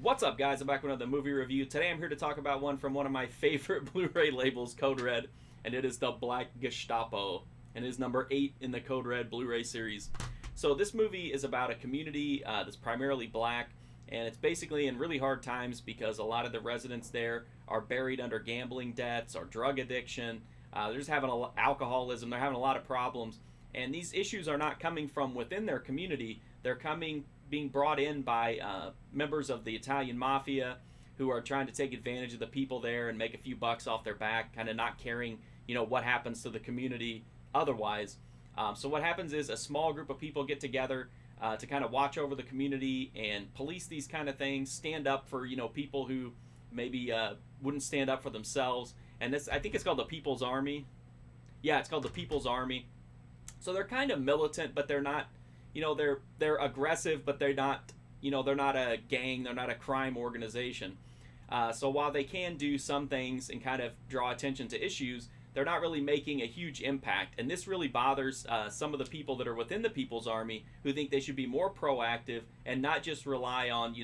What's up, guys? I'm back with another movie review. Today I'm here to talk about one from one of my favorite Blu-ray labels, Code Red, and it is the Black Gestapo, and it is number 8 in the Code Red Blu-ray series. So this movie is about a community that's primarily black, and it's basically in really hard times because a lot of the residents there are buried under gambling debts or drug addiction. They're just having alcoholism. They're having a lot of problems, and these issues are not coming from within their community. They're being brought in by members of the Italian mafia who are trying to take advantage of the people there and make a few bucks off their back, kind of not caring, what happens to the community otherwise. So what happens is a small group of people get together to kind of watch over the community and police these kind of things, stand up for, people who maybe wouldn't stand up for themselves. And this, I think it's called the People's Army. Yeah, it's called the People's Army. So they're kind of militant, but they're not, they're aggressive, but they're not, they're not a gang, they're not a crime organization. So while they can do some things and kind of draw attention to issues, they're not really making a huge impact. And this really bothers some of the people that are within the People's Army who think they should be more proactive and not just rely on,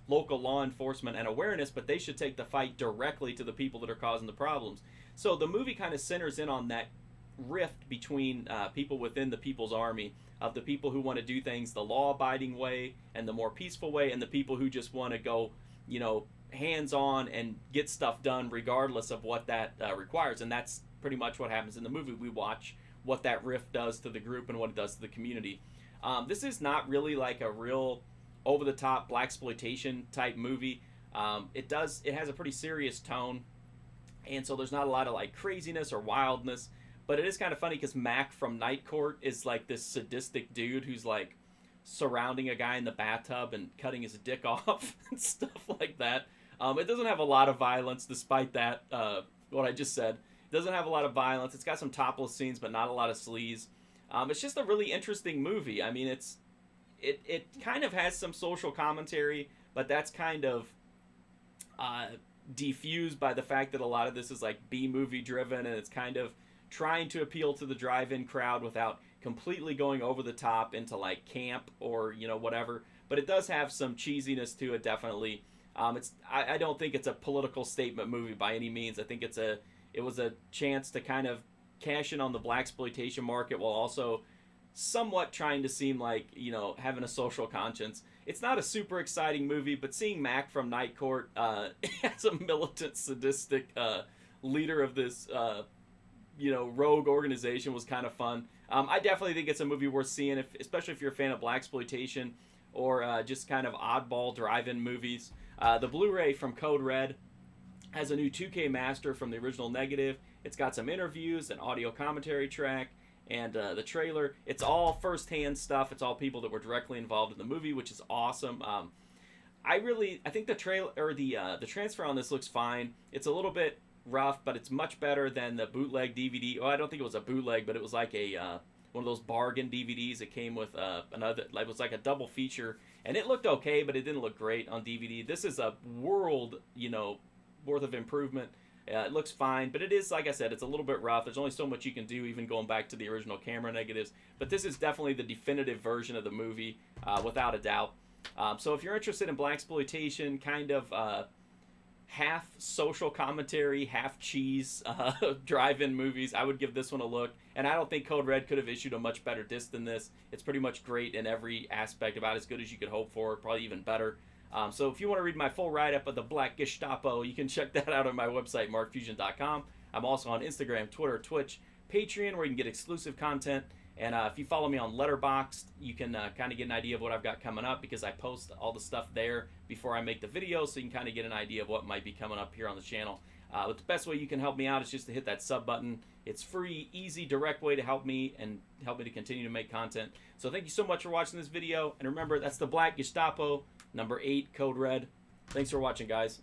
local law enforcement and awareness, but they should take the fight directly to the people that are causing the problems. So the movie kind of centers in on that rift between people within the People's Army, of the people who want to do things the law-abiding way and the more peaceful way, and the people who just want to go, hands-on and get stuff done regardless of what that requires. And that's pretty much what happens in the movie. We watch what that rift does to the group and what it does to the community. This is not really like a real over-the-top blaxploitation type movie. It has a pretty serious tone, and so there's not a lot of like craziness or wildness. But it is kind of funny because Mac from Night Court is like this sadistic dude who's like surrounding a guy in the bathtub and cutting his dick off and stuff like that. It doesn't have a lot of violence, despite that, what I just said. It doesn't have a lot of violence. It's got some topless scenes, but not a lot of sleaze. It's just a really interesting movie. I mean, it kind of has some social commentary, but that's kind of diffused by the fact that a lot of this is like B-movie driven, and it's kind of trying to appeal to the drive-in crowd without completely going over the top into like camp or whatever. But it does have some cheesiness to it, definitely. I don't think it's a political statement movie by any means. I think it was a chance to kind of cash in on the blaxploitation market while also somewhat trying to seem like having a social conscience. It's not a super exciting movie, but seeing Mac from Night Court as a militant, sadistic leader of this rogue organization was kind of fun. I definitely think it's a movie worth seeing, especially if you're a fan of blaxploitation or just kind of oddball drive-in movies. The Blu-ray from Code Red has a new 2K master from the original negative. It's got some interviews, an audio commentary track, and the trailer. It's all first-hand stuff. It's all people that were directly involved in the movie, which is awesome. I think the trailer or the transfer on this looks fine. It's a little bit rough, but it's much better than the bootleg DVD. Oh, I don't think it was a bootleg, but it was like a one of those bargain DVDs. It came with it was like a double feature, and it looked okay, but it didn't look great on DVD. This is a world, worth of improvement. It looks fine, but it is, like I said, it's a little bit rough. There's only so much you can do, even going back to the original camera negatives. But this is definitely the definitive version of the movie, without a doubt. So if you're interested in blaxploitation, kind of half social commentary, half cheese drive-in movies, I would give this one a look. And I don't think Code Red could have issued a much better disc than this. It's pretty much great in every aspect, about as good as you could hope for, probably even better. So if you want to read my full write-up of the Black Gestapo, you can check that out on my website, markfusion.com. I'm also on Instagram, Twitter, Twitch, Patreon, where you can get exclusive content. And if you follow me on Letterboxd, you can kind of get an idea of what I've got coming up, because I post all the stuff there before I make the video, so you can kind of get an idea of what might be coming up here on the channel. But the best way you can help me out is just to hit that sub button. It's free, easy, direct way to help me and help me to continue to make content. So thank you so much for watching this video. And remember, that's the Black Gestapo, number 8, Code Red. Thanks for watching, guys.